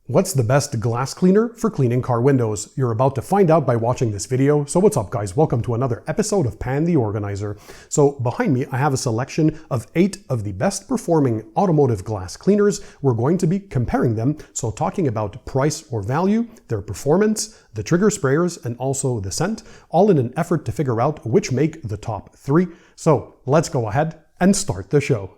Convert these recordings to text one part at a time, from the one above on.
What's the best glass cleaner for cleaning car windows? You're about to find out by watching this video. So what's up guys? Welcome to another episode of Pan TheOrganizer. So behind me, I have a selection of 8 of the best performing automotive glass cleaners. We're going to be comparing them. So talking about price or value, their performance, the trigger sprayers, and also the scent, all in an effort to figure out which make the top 3. So let's go ahead and start the show.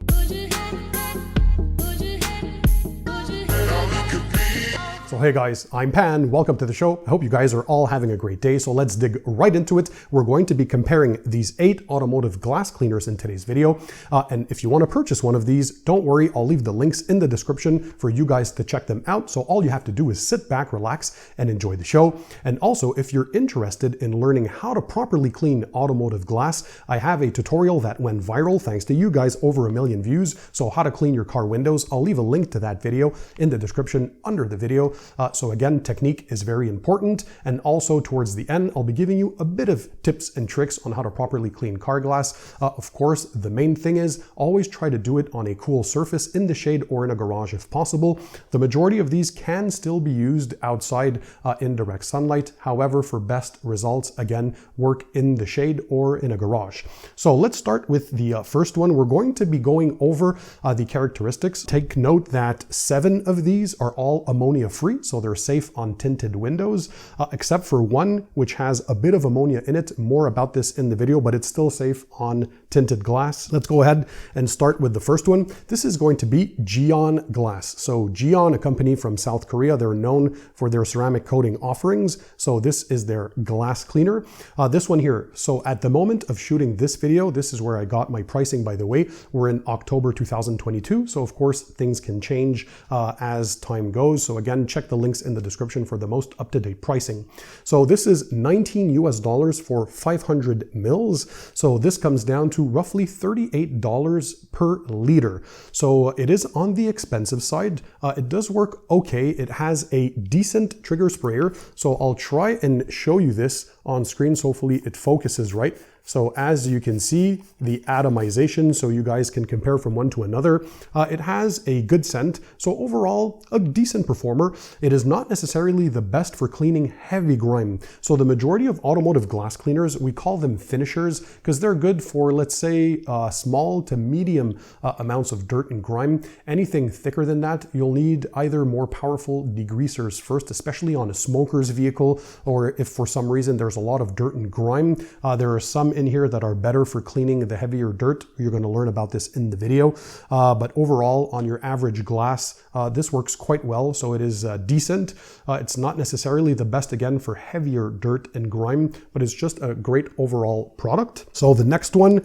So hey guys, I'm Pan, welcome to the show. I hope you guys are all having a great day, so let's dig right into it. We're going to be comparing these 8 automotive glass cleaners in today's video. And if you want to purchase one of these, don't worry, I'll leave the links in the description for you guys to check them out. So all you have to do is sit back, relax, and enjoy the show. And also, if you're interested in learning how to properly clean automotive glass, I have a tutorial that went viral thanks to you guys, over 1 million views. So how to clean your car windows. I'll leave a link to that video in the description under the video. So again, technique is very important. And also towards the end, I'll be giving you a bit of tips and tricks on how to properly clean car glass. Of course, the main thing is always try to do it on a cool surface in the shade or in a garage if possible. The majority of these can still be used outside in direct sunlight. However, for best results, again, work in the shade or in a garage. So let's start with the first one. We're going to be going over the characteristics. Take note that 7 of these are all ammonia free. So they're safe on tinted windows, except for one which has a bit of ammonia in it. More about this in the video, but it's still safe on tinted glass. Let's go ahead and start with the first one. This is going to be Gyeon glass. So Gyeon, a company from South Korea, they're known for their ceramic coating offerings. So this is their glass cleaner. This one here. So at the moment of shooting this video, this is where I got my pricing, by the way. We're in October 2022. So of course, things can change as time goes. So again, check the links in the description for the most up-to-date pricing. So this is $19 US for 500 mils. So this comes down to roughly $38 per liter. So it is on the expensive side. It does work okay. It has a decent trigger sprayer. So I'll try and show you this on screen. So hopefully it focuses right. So as you can see, the atomization, so you guys can compare from one to another, it has a good scent. So overall, a decent performer. It is not necessarily the best for cleaning heavy grime. So the majority of automotive glass cleaners, we call them finishers because they're good for, let's say, small to medium amounts of dirt and grime. Anything thicker than that, you'll need either more powerful degreasers first, especially on a smoker's vehicle, or if for some reason there's a lot of dirt and grime. There are some in here that are better for cleaning the heavier dirt. You're going to learn about this in the video. But overall, on your average glass, this works quite well. So it is decent. It's not necessarily the best, again, for heavier dirt and grime, but it's just a great overall product. So the next one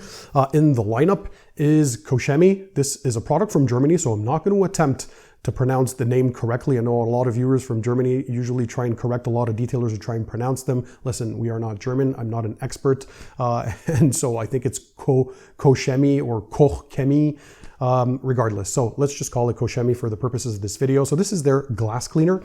in the lineup is Koch Chemie. This is a product from Germany, so I'm not going to attempt to pronounce the name correctly. I know a lot of viewers from Germany usually try and correct a lot of detailers to try and pronounce them. Listen, we are not German. I'm not an expert. And so I think it's Koch Chemie or Koch Chemie. Regardless, so let's just call it Koch Chemie for the purposes of this video. So this is their glass cleaner.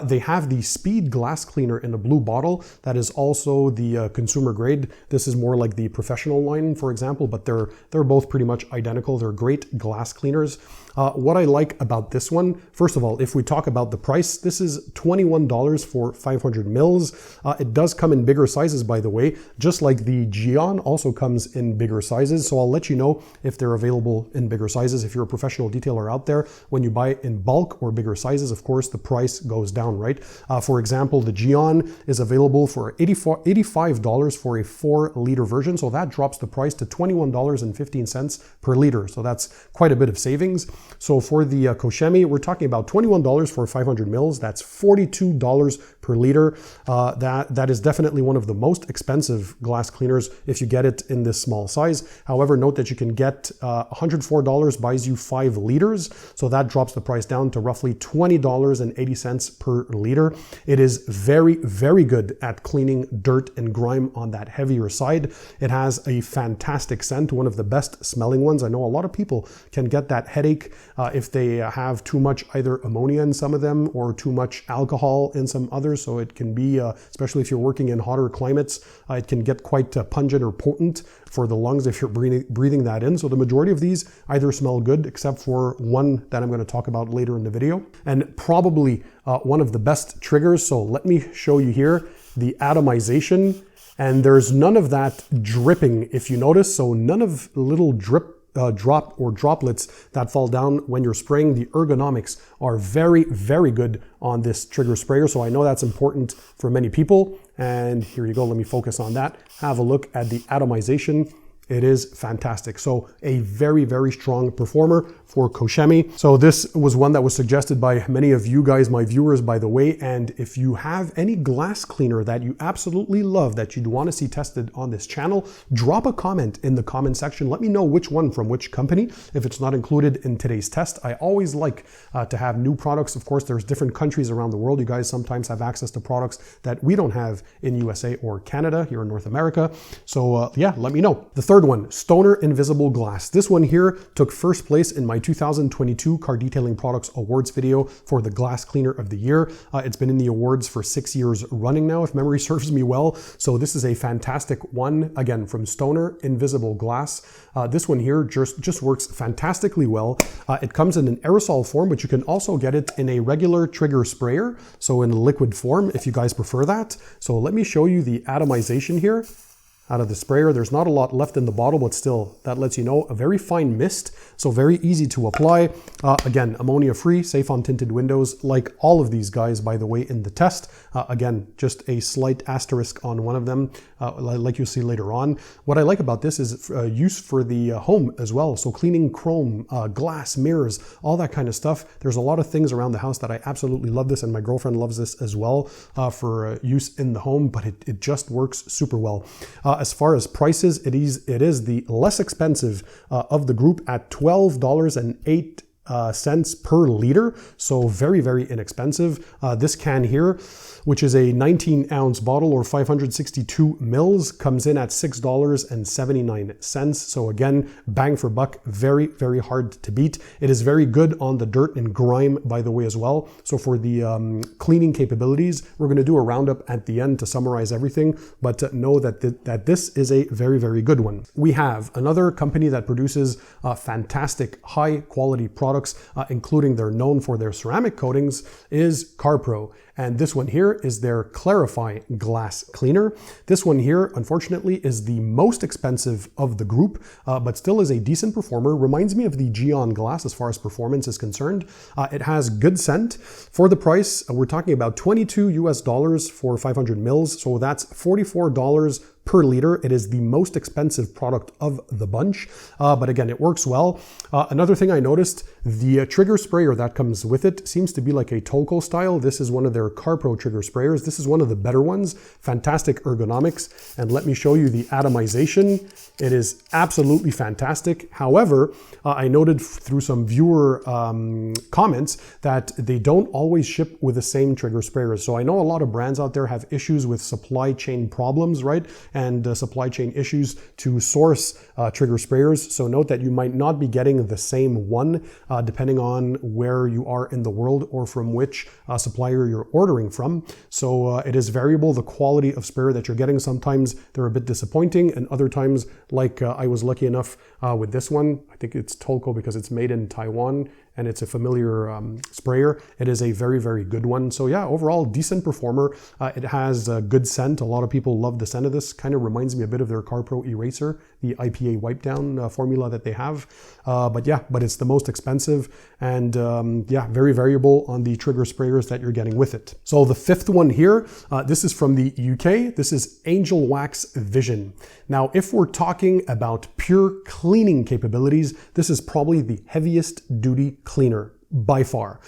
They have the Speed glass cleaner in a blue bottle. That is also the consumer grade. This is more like the professional line, for example, but they're both pretty much identical. They're great glass cleaners. What I like about this one, first of all, if we talk about the price, this is $21 for 500 mils. It does come in bigger sizes, by the way, just like the Gyeon also comes in bigger sizes. So I'll let you know if they're available in bigger sizes. If you're a professional detailer out there, when you buy in bulk or bigger sizes, of course, the price goes down, right? For example, the Gyeon is available for $85 for a 4-liter version. So that drops the price to $21.15 per liter. So that's quite a bit of savings. So for the Koch Chemie, we're talking about $21 for 500 mils. That's $42 per liter. That is definitely one of the most expensive glass cleaners if you get it in this small size. However, note that you can get $104 buys you 5 liters. So that drops the price down to roughly $20.80 per liter. It is very, very good at cleaning dirt and grime on that heavier side. It has a fantastic scent, one of the best smelling ones. I know a lot of people can get that headache mistake if they have too much either ammonia in some of them or too much alcohol in some others. So it can be, especially if you're working in hotter climates, it can get quite pungent or potent for the lungs if you're breathing that in. So the majority of these either smell good, except for one that I'm going to talk about later in the video. And probably one of the best triggers. So let me show you here the atomization. And there's none of that dripping, if you notice. So none of little drop or droplets that fall down when you're spraying. The ergonomics are very, very good on this trigger sprayer. So I know that's important for many people. And here you go. Let me focus on that. Have a look at the atomization. It is fantastic. So a very, very strong performer for Koch Chemie. So this was one that was suggested by many of you guys, my viewers, by the way. And if you have any glass cleaner that you absolutely love that you'd want to see tested on this channel, drop a comment in the comment section. Let me know which one from which company, if it's not included in today's test. I always like to have new products. Of course, there's different countries around the world. You guys sometimes have access to products that we don't have in USA or Canada, here in North America. So yeah, let me know. The third one, Stoner Invisible Glass. This one here took first place in my 2022 Car Detailing Products Awards video for the Glass Cleaner of the Year. It's been in the awards for 6 years running now, if memory serves me well. So this is a fantastic one, again, from Stoner Invisible Glass. This one here just works fantastically well. It comes in an aerosol form, but you can also get it in a regular trigger sprayer, so in liquid form, if you guys prefer that. So let me show you the atomization here. Out of the sprayer, there's not a lot left in the bottle, but still, that lets you know a very fine mist, so very easy to apply. Again, ammonia free, safe on tinted windows, like all of these guys, by the way, in the test. Again, just a slight asterisk on one of them, like you'll see later on. What I like about this is use for the home as well. So cleaning chrome, glass, mirrors, all that kind of stuff. There's a lot of things around the house that I absolutely love this, and my girlfriend loves this as well for use in the home, but it just works super well. As far as prices, it is the less expensive of the group at $12.08 per liter, so very, very inexpensive. This can here, which is a 19-ounce bottle or 562 mils, comes in at $6.79. So again, bang for buck, very, very hard to beat. It is very good on the dirt and grime, by the way, as well. So for the cleaning capabilities, we're going to do a roundup at the end to summarize everything, but know that this is a very, very good one. We have another company that produces fantastic, high-quality products, including they're known for their ceramic coatings, is CarPro. And this one here is their Clarify glass cleaner. This one here, unfortunately, is the most expensive of the group, but still is a decent performer. Reminds me of the Gyeon glass as far as performance is concerned. It has good scent. For the price, we're talking about $22 US for 500 mils. So that's $44 per liter. It is the most expensive product of the bunch, but again, it works well. Another thing I noticed, the trigger sprayer that comes with it seems to be like a Tolko style. This is one of their CarPro trigger sprayers. This is one of the better ones. Fantastic ergonomics. And let me show you the atomization. It is absolutely fantastic. However, I noted through some viewer comments that they don't always ship with the same trigger sprayers. So I know a lot of brands out there have issues with supply chain problems, right? And supply chain issues to source trigger sprayers. So note that you might not be getting the same one depending on where you are in the world or from which supplier you're ordering from. So it is variable, the quality of sprayer that you're getting. Sometimes they're a bit disappointing, and other times, like I was lucky enough with this one, I think it's Tolko because it's made in Taiwan and it's a familiar sprayer. It is a very, very good one. So yeah, overall, decent performer. It has a good scent. A lot of people love the scent of this. Kind of reminds me a bit of their CarPro Eraser, the IPA wipe down formula that they have. But it's the most expensive, and yeah, very variable on the trigger sprayers that you're getting with it. So the fifth one here, this is from the UK. This is Angelwax Vision. Now, if we're talking about pure cleaning capabilities, this is probably the heaviest duty cleaner by far.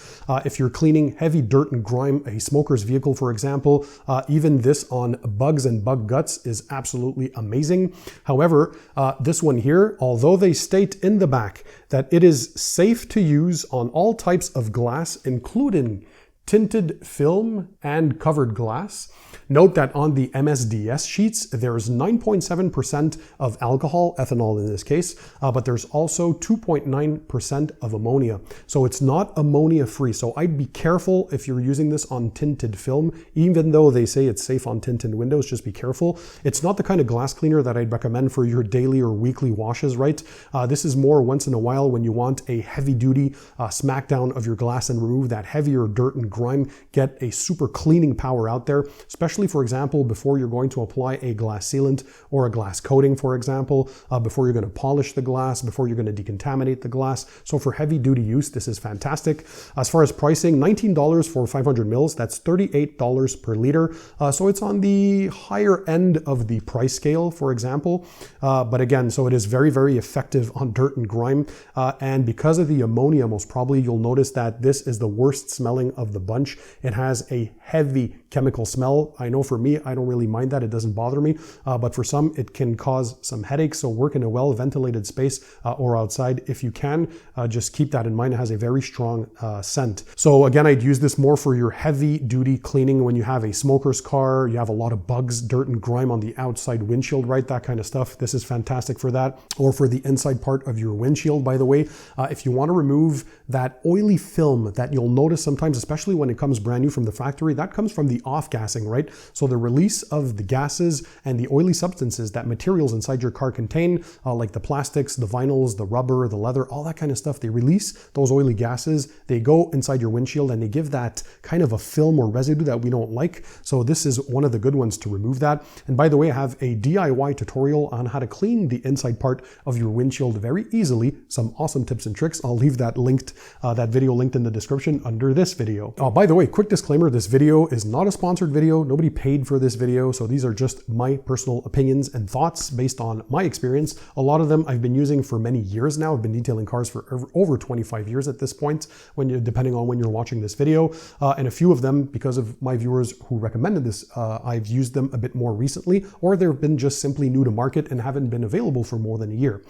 If you're cleaning heavy dirt and grime, a smoker's vehicle, for example, even this on bugs and bug guts is absolutely amazing. However, this one here, although they state in the back that it is safe to use on all types of glass, including tinted film and covered glass. Note that on the MSDS sheets, there's 9.7% of alcohol, ethanol in this case, but there's also 2.9% of ammonia. So it's not ammonia free. So I'd be careful if you're using this on tinted film, even though they say it's safe on tinted windows, just be careful. It's not the kind of glass cleaner that I'd recommend for your daily or weekly washes, right? This is more once in a while when you want a heavy duty smackdown of your glass and remove that heavier dirt and grime, get a super cleaning power out there, especially for example, before you're going to apply a glass sealant or a glass coating, for example, before you're going to polish the glass, before you're going to decontaminate the glass. So for heavy duty use, this is fantastic. As far as pricing, $19 for 500 mils, that's $38 per liter. So it's on the higher end of the price scale, for example. But again, so it is very, very effective on dirt and grime. And because of the ammonia, most probably you'll notice that this is the worst smelling of the bunch. It has a heavy chemical smell. I know for me, I don't really mind that. It doesn't bother me. But for some, it can cause some headaches. So work in a well-ventilated space or outside if you can. Just keep that in mind. It has a very strong scent. So again, I'd use this more for your heavy duty cleaning when you have a smoker's car, you have a lot of bugs, dirt and grime on the outside windshield, right? That kind of stuff. This is fantastic for that. Or for the inside part of your windshield, by the way. If you want to remove that oily film that you'll notice sometimes, especially when it comes brand new from the factory, that comes from the off-gassing, right? So the release of the gases and the oily substances that materials inside your car contain, like the plastics, the vinyls, the rubber, the leather, all that kind of stuff, they release those oily gases, they go inside your windshield and they give that kind of a film or residue that we don't like. So this is one of the good ones to remove that. And by the way, I have a DIY tutorial on how to clean the inside part of your windshield very easily. Some awesome tips and tricks. I'll leave that linked, that video linked in the description under this video. By the way, quick disclaimer, this video is not a sponsored video. Nobody paid for this video. So these are just my personal opinions and thoughts based on my experience. A lot of them I've been using for many years now. I've been detailing cars for over 25 years at this point, depending on when you're watching this video. And a few of them, because of my viewers who recommended this, I've used them a bit more recently, or they've been just simply new to market and haven't been available for more than a year.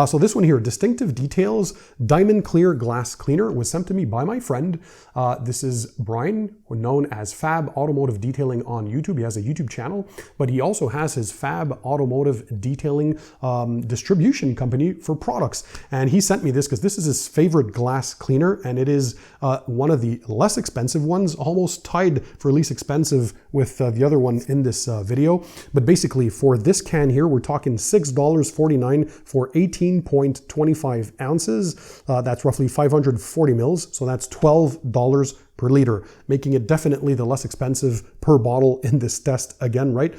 So this one here, Distinctive Details Diamond Clear Glass Cleaner, was sent to me by my friend. This is Brian, known as Fab Automotive Detailing on YouTube. He has a YouTube channel, but he also has his Fab Automotive Detailing distribution company for products. And he sent me this because this is his favorite glass cleaner, and it is one of the less expensive ones, almost tied for least expensive with the other one in this video. But basically for this can here, we're talking $6.49 for 18.25 ounces. That's roughly 540 mils. So that's $12 per liter, making it definitely the less expensive per bottle in this test again, right?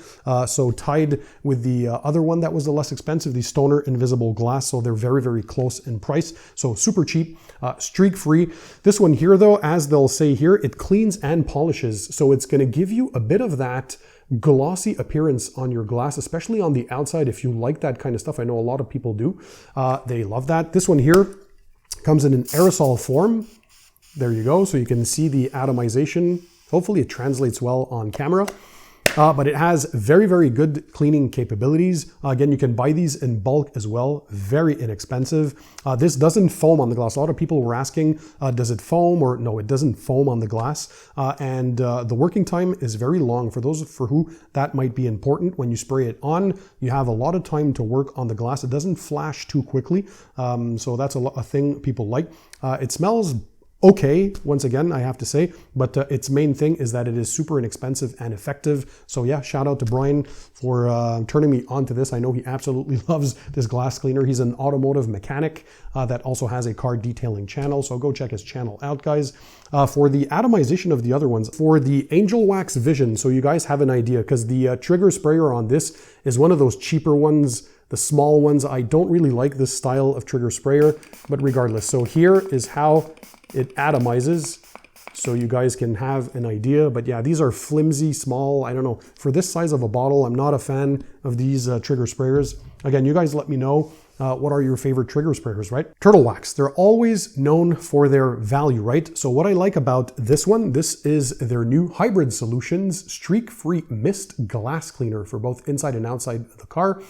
So tied with the other one that was the less expensive, the Stoner Invisible Glass. So they're very, very close in price. So super cheap, streak free. This one here though, as they'll say here, it cleans and polishes. So it's gonna give you a bit of that glossy appearance on your glass, especially on the outside. If you like that kind of stuff, I know a lot of people do. They love that. This one here comes in an aerosol form. There you go. So you can see the atomization. Hopefully it translates well on camera. But it has very, very good cleaning capabilities. Again, you can buy these in bulk as well. Very inexpensive. This doesn't foam on the glass. A lot of people were asking, does it foam? Or no, it doesn't foam on the glass. And the working time is very long. For those for who that might be important, when you spray it on, you have a lot of time to work on the glass. It doesn't flash too quickly. So that's a thing people like. It smells okay, once again, I have to say, but its main thing is that it is super inexpensive and effective. So yeah, shout out to Brian for turning me on to this. I know he absolutely loves this glass cleaner. He's an automotive mechanic that also has a car detailing channel. So go check his channel out, guys. For the atomization of the other ones, for the Angelwax Vision, so you guys have an idea, because the trigger sprayer on this is one of those cheaper ones, the small ones. I don't really like this style of trigger sprayer, but regardless. So here is how it atomizes, so you guys can have an idea. But yeah, these are flimsy, small. I don't know. For this size of a bottle, I'm not a fan of these trigger sprayers. Again, you guys let me know what are your favorite trigger sprayers, right? Turtle Wax, they're always known for their value, right? So what I like about this one, this is their new Hybrid Solutions streak-free mist glass cleaner for both inside and outside the car.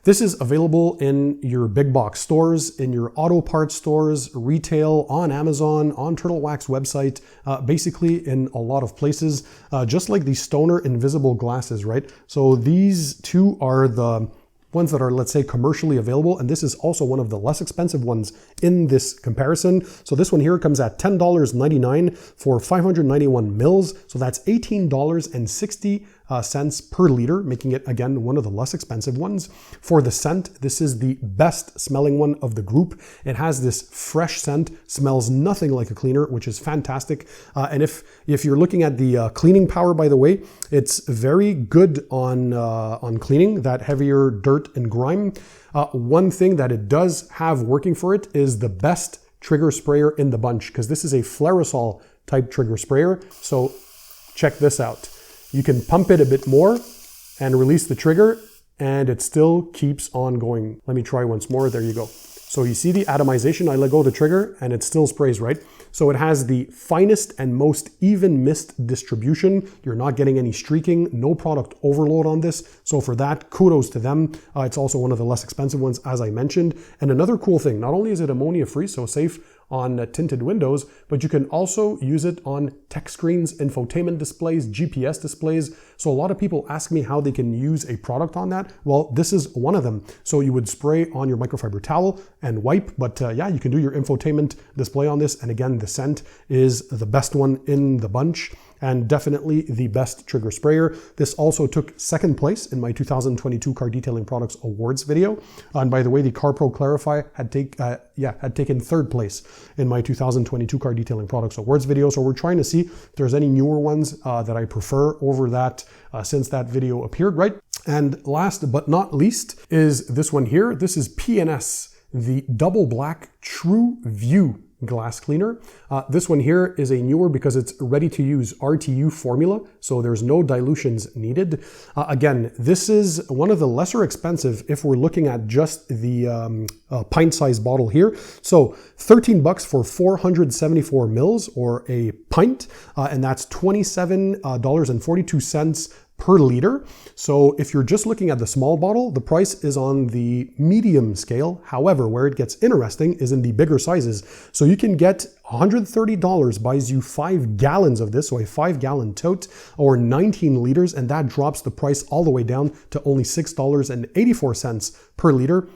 This is available in your big box stores, in your auto parts stores, retail, on Amazon, on Turtle Wax website, basically in a lot of places, just like the Stoner invisible glasses, right? So these two are the ones that are, let's say, commercially available, and this is also one of the less expensive ones in this comparison. So this one here comes at $10.99 for 591 mils, so that's $18.60 cents per liter, making it, again, one of the less expensive ones. For the scent, this is the best smelling one of the group. It has this fresh scent, smells nothing like a cleaner, which is fantastic. And if you're looking at the cleaning power, by the way, it's very good on cleaning that heavier dirt and grime. One thing that it does have working for it is the best trigger sprayer in the bunch, because this is a Flairosol type trigger sprayer. So check this out. You can pump it a bit more and release the trigger, and it still keeps on going. Let me try once more. There you go. So you see the atomization. I let go of the trigger and it still sprays, right? So it has the finest and most even mist distribution. You're not getting any streaking, no product overload on this. So for that, kudos to them. It's also one of the less expensive ones, as I mentioned. And another cool thing, not only is it ammonia free, so safe on tinted windows, but you can also use it on tech screens, infotainment displays, GPS displays. So a lot of people ask me how they can use a product on that. Well, this is one of them. So you would spray on your microfiber towel and wipe, but yeah, you can do your infotainment display on this. And again, the scent is the best one in the bunch, and definitely the best trigger sprayer. This also took second place in my 2022 Car Detailing Products Awards video. And by the way, the CarPro Clarify had taken third place in my 2022 Car Detailing Products Awards video. So we're trying to see if there's any newer ones that I prefer over that since that video appeared, right? And last but not least is this one here. This is P&S, the Double Black True View glass cleaner. This one here is a newer because it's ready to use RTU formula, so there's no dilutions needed. Again, this is one of the lesser expensive if we're looking at just the pint size bottle here. So 13 bucks for 474 mils or a pint, and that's $27.42 per liter. So if you're just looking at the small bottle, the price is on the medium scale. However, where it gets interesting is in the bigger sizes. So you can get $130 buys you 5 gallons of this, so a 5-gallon tote, or 19 liters, and that drops the price all the way down to only $6.84 per liter,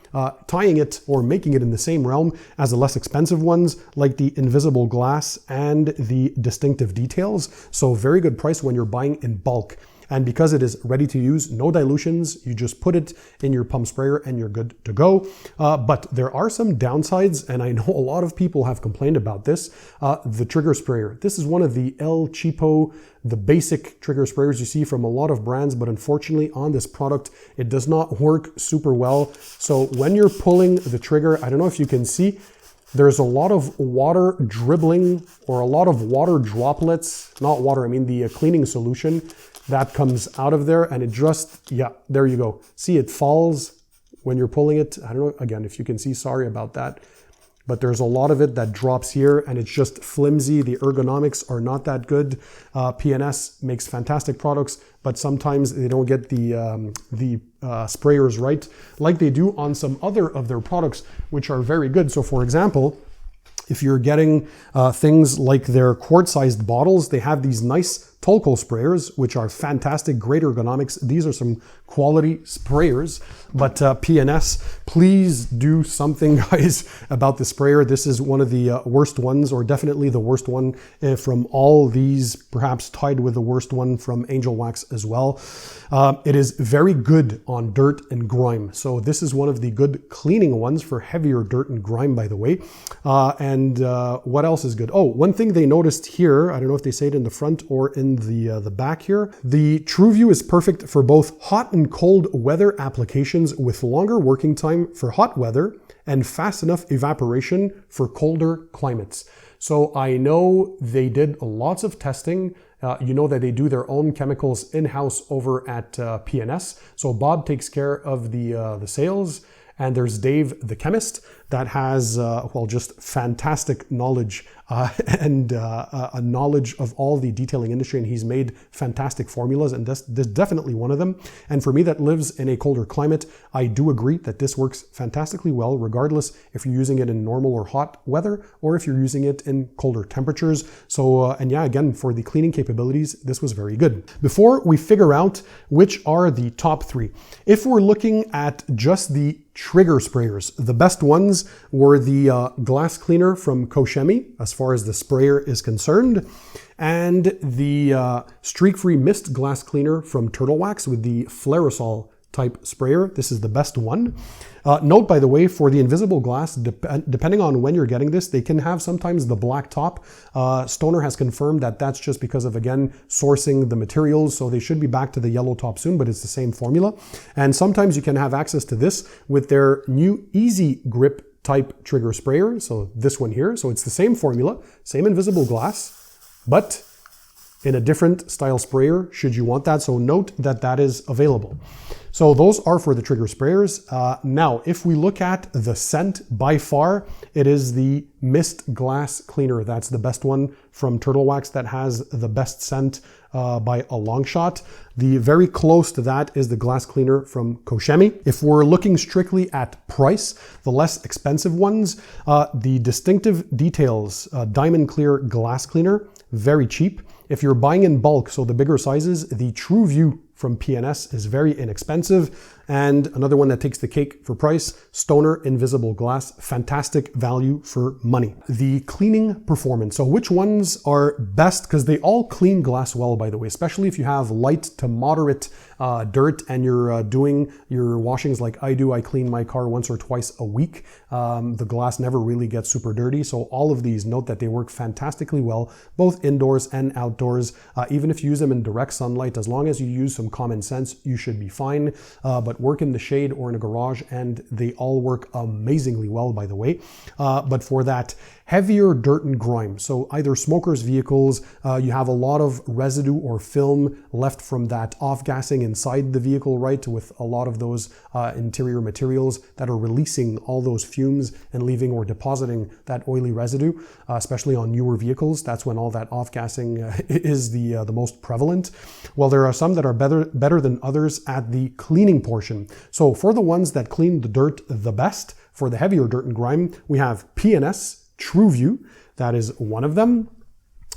tying it or making it in the same realm as the less expensive ones like the invisible glass and the distinctive details. So very good price when you're buying in bulk. And because it is ready to use, no dilutions, you just put it in your pump sprayer and you're good to go. But there are some downsides, and I know a lot of people have complained about this. The trigger sprayer. This is one of the El Cheapo, the basic trigger sprayers you see from a lot of brands, but unfortunately on this product, it does not work super well. So when you're pulling the trigger, I don't know if you can see, there's a lot of water dribbling or a lot of water droplets, not water, I mean the cleaning solution that comes out of there, and it just, yeah, there you go. See, it falls when you're pulling it. I don't know, again, if you can see, sorry about that. But there's a lot of it that drops here and it's just flimsy. The ergonomics are not that good. P&S makes fantastic products, but sometimes they don't get the sprayers right, like they do on some other of their products, which are very good. So for example, if you're getting things like their quart-sized bottles, they have these nice Tolko sprayers, which are fantastic, great ergonomics. These are some quality sprayers, but P&S, please do something, guys, about the sprayer. This is one of the worst ones, or definitely the worst one from all these, perhaps tied with the worst one from Angelwax as well. It is very good on dirt and grime. So this is one of the good cleaning ones for heavier dirt and grime, by the way. And what else is good? Oh, one thing they noticed here, I don't know if they say it in the front or in the back here, the TrueView is perfect for both hot and cold weather applications with longer working time for hot weather and fast enough evaporation for colder climates. So I know they did lots of testing. You know that they do their own chemicals in-house over at P&S. So Bob takes care of the sales, and there's Dave, the chemist. that has, well, just fantastic knowledge and a knowledge of all the detailing industry, and he's made fantastic formulas, and this is definitely one of them. And for me that lives in a colder climate, I do agree that this works fantastically well, regardless if you're using it in normal or hot weather, or if you're using it in colder temperatures. So, and yeah, again, for the cleaning capabilities, this was very good. Before we figure out which are the top three, if we're looking at just the trigger sprayers, the best ones were the glass cleaner from Koch Chemie, as far as the sprayer is concerned, and the streak-free mist glass cleaner from Wax with the Flairosol type sprayer. This is the best one. Note, by the way, for the invisible glass, depending on when you're getting this, they can have sometimes the black top. Stoner has confirmed that that's just because of, again, sourcing the materials, so they should be back to the yellow top soon, but it's the same formula. And sometimes you can have access to this with their new Easy Grip type trigger sprayer, so this one here. So it's the same formula, same invisible glass, but in a different style sprayer, should you want that. So note that that is available. So those are for the trigger sprayers. Now, if we look at the scent, by far, it is the mist glass cleaner. That's the best one from Wax that has the best scent by a long shot. The very close to that is the glass cleaner from Koch Chemie. If we're looking strictly at price, the less expensive ones, the Distinctive Details Diamond Clear Glass Cleaner, very cheap. If you're buying in bulk, so the bigger sizes, the True View from PNS is very inexpensive. And another one that takes the cake for price, Stoner Invisible Glass, fantastic value for money. The cleaning performance. So which ones are best? Because they all clean glass well, by the way, especially if you have light to moderate dirt and you're doing your washings like I do. I clean my car once or twice a week. The glass never really gets super dirty. So all of these, note that they work fantastically well, both indoors and outdoors. Even if you use them in direct sunlight, as long as you use some common sense, you should be fine. But work in the shade or in a garage, and they all work amazingly well, by the way. But for that heavier dirt and grime, so either smokers' vehicles, you have a lot of residue or film left from that off-gassing inside the vehicle, right, with a lot of those interior materials that are releasing all those fumes and leaving or depositing that oily residue, especially on newer vehicles. That's when all that off-gassing is the most prevalent. Well, there are some that are better than others at the cleaning portion. So for the ones that clean the dirt the best, for the heavier dirt and grime, we have PNS True View. That is one of them.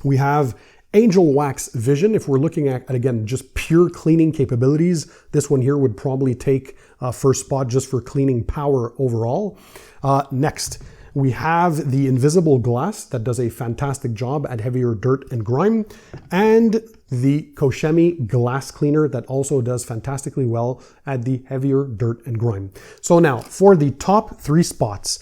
We have Angelwax Vision. If we're looking at, again, just pure cleaning capabilities, this one here would probably take first spot just for cleaning power overall. Next, we have the Invisible Glass that does a fantastic job at heavier dirt and grime, and the Koch Chemie Glass Cleaner that also does fantastically well at the heavier dirt and grime. So now, for the top three spots,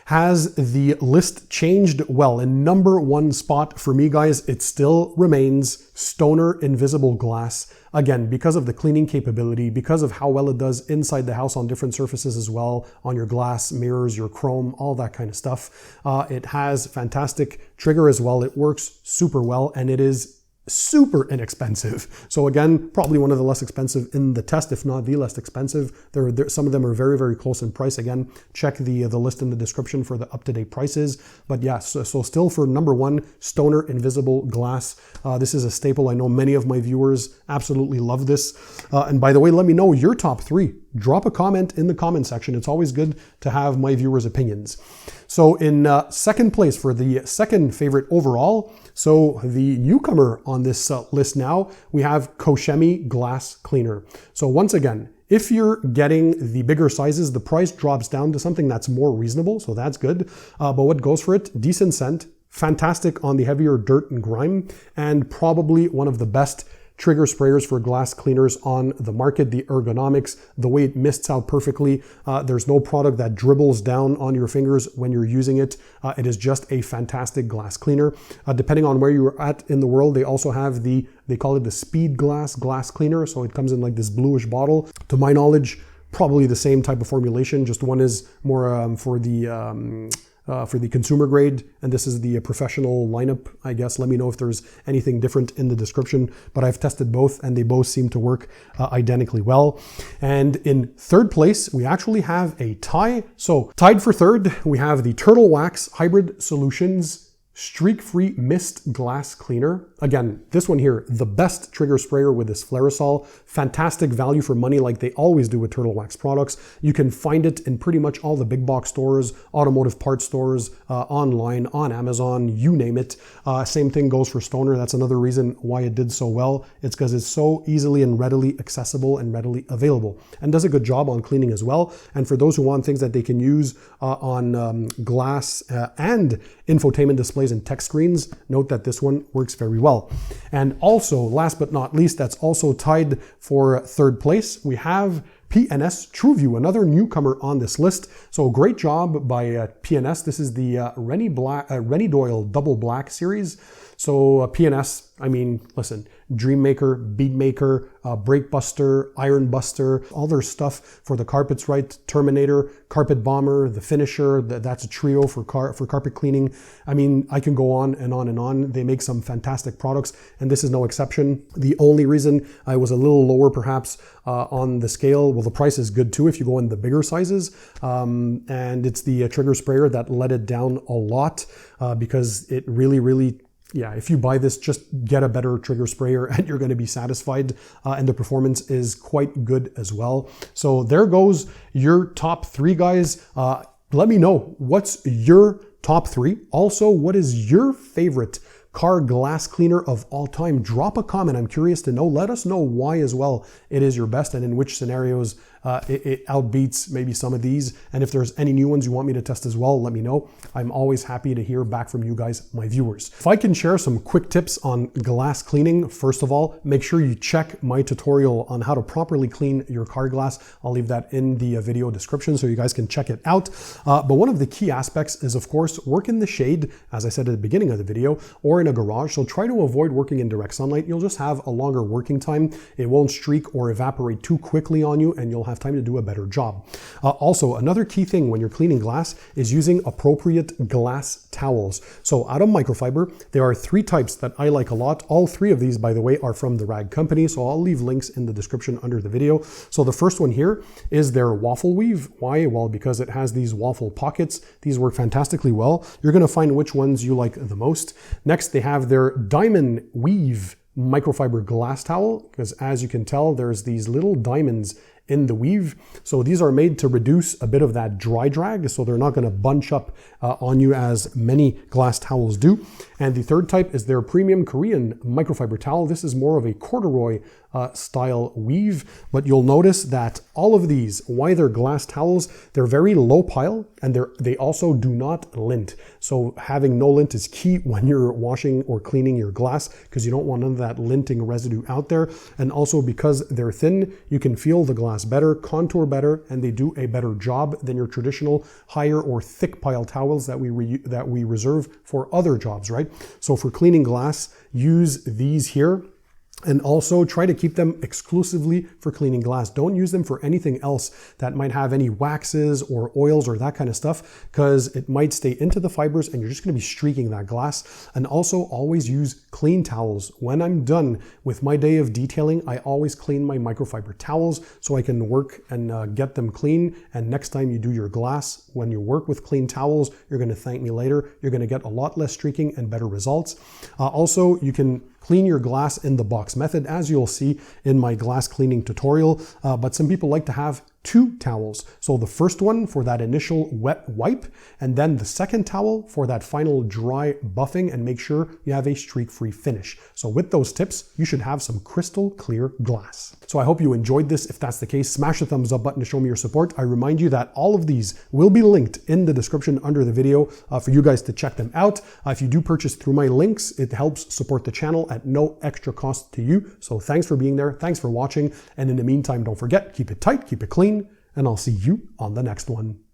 has the list changed? Well, in number one spot for me, guys, it still remains Stoner Invisible Glass. Again, because of the cleaning capability, because of how well it does inside the house on different surfaces as well, on your glass, mirrors, your chrome, all that kind of stuff. It has fantastic trigger as well. It works super well, and it is super inexpensive. So again, probably one of the less expensive in the test, if not the less expensive. Some of them are very, very close in price. Again, check the list in the description for the up-to-date prices. But yeah, so still for number one, Stoner Invisible Glass. This is a staple. I know many of my viewers absolutely love this. And by the way, let me know your top three. Drop a comment in the comment section. It's always good to have my viewers' opinions. So in second place for the second favorite overall, so the newcomer on this list now, we have Koch Chemie Glass Cleaner. So once again, if you're getting the bigger sizes, the price drops down to something that's more reasonable, so that's good. But what goes for it? Decent scent, fantastic on the heavier dirt and grime, and probably one of the best trigger sprayers for glass cleaners on the market. The ergonomics, the way it mists out perfectly. There's no product that dribbles down on your fingers when you're using it. It is just a fantastic glass cleaner. Depending on where you're at in the world, they also have they call it the Speed Glass cleaner. So it comes in like this bluish bottle. To my knowledge, probably the same type of formulation. Just one is more for the for the consumer grade, and this is the professional lineup, I guess. Let me know if there's anything different in the description, but I've tested both and they both seem to work identically well. And in third place, we actually have a tie. So tied for third, we have the Turtle Wax Hybrid Solutions Streak-Free Mist Glass Cleaner. Again, this one here, the best trigger sprayer with this Flairosol. Fantastic value for money like they always do with Turtle Wax products. You can find it in pretty much all the big box stores, automotive parts stores, online, on Amazon, you name it. Same thing goes for Stoner. That's another reason why it did so well. It's because it's so easily and readily accessible and readily available, and does a good job on cleaning as well. And for those who want things that they can use on glass and infotainment displays and tech screens, note that this one works very well. And also, last but not least, that's also tied for third place, we have P&S TrueView, another newcomer on this list. So great job by P&S. This is the Rennie Doyle Double Black series. So P&S, I mean, listen, Dream Maker, Bead Maker, Brake Buster, Iron Buster, all their stuff for the carpets, right? Terminator, Carpet Bomber, the Finisher, that's a trio for carpet cleaning. I mean, I can go on and on and on. They make some fantastic products, and this is no exception. The only reason I was a little lower perhaps on the scale, well, the price is good too if you go in the bigger sizes, and it's the trigger sprayer that let it down a lot because it really, yeah, if you buy this, just get a better trigger sprayer and you're going to be satisfied, and the performance is quite good as well. So there goes your top three, guys. Let me know, what's your top three? Also, what is your favorite car glass cleaner of all time? Drop a comment. I'm curious to know. Let us know why as well it is your best and in which scenarios it outbeats maybe some of these. And if there's any new ones you want me to test as well, let me know. I'm always happy to hear back from you guys, my viewers. If I can share some quick tips on glass cleaning, first of all, make sure you check my tutorial on how to properly clean your car glass. I'll leave that in the video description so you guys can check it out. But one of the key aspects is, of course, work in the shade, as I said at the beginning of the video, or in a garage. So try to avoid working in direct sunlight. You'll just have a longer working time. It won't streak or evaporate too quickly on you, and you'll have time to do a better job. Also, another key thing when you're cleaning glass is using appropriate glass towels. So out of microfiber, there are three types that I like a lot. All three of these, by the way, are from the Rag Company, so I'll leave links in the description under the video. So the first one here is their waffle weave. Why? Well, because it has these waffle pockets. These work fantastically well. You're going to find which ones you like the most. Next, they have their diamond weave microfiber glass towel, because as you can tell, there's these little diamonds in the weave. So these are made to reduce a bit of that dry drag, so they're not going to bunch up on you as many glass towels do. And the third type is their premium Korean microfiber towel. This is more of a corduroy style weave, but you'll notice that all of these, why they're glass towels, they're very low pile, and they also do not lint. So having no lint is key when you're washing or cleaning your glass, because you don't want none of that linting residue out there. And also because they're thin, you can feel the glass better, contour better, and they do a better job than your traditional higher or thick pile towels that we reserve for other jobs, right? So for cleaning glass, use these here. And also try to keep them exclusively for cleaning glass. Don't use them for anything else that might have any waxes or oils or that kind of stuff, because it might stay into the fibers and you're just going to be streaking that glass. And also always use clean towels. When I'm done with my day of detailing, I always clean my microfiber towels so I can work and get them clean. And next time you do your glass, when you work with clean towels, you're going to thank me later. You're going to get a lot less streaking and better results. Also, you can clean your glass in the box method, as you'll see in my glass cleaning tutorial, but some people like to have two towels. So the first one for that initial wet wipe, and then the second towel for that final dry buffing, and make sure you have a streak-free finish. So with those tips, you should have some crystal clear glass. So I hope you enjoyed this. If that's the case, smash the thumbs up button to show me your support. I remind you that all of these will be linked in the description under the video for you guys to check them out. If you do purchase through my links, it helps support the channel at no extra cost to you. So thanks for being there. Thanks for watching. And in the meantime, don't forget, keep it tight, keep it clean, and I'll see you on the next one.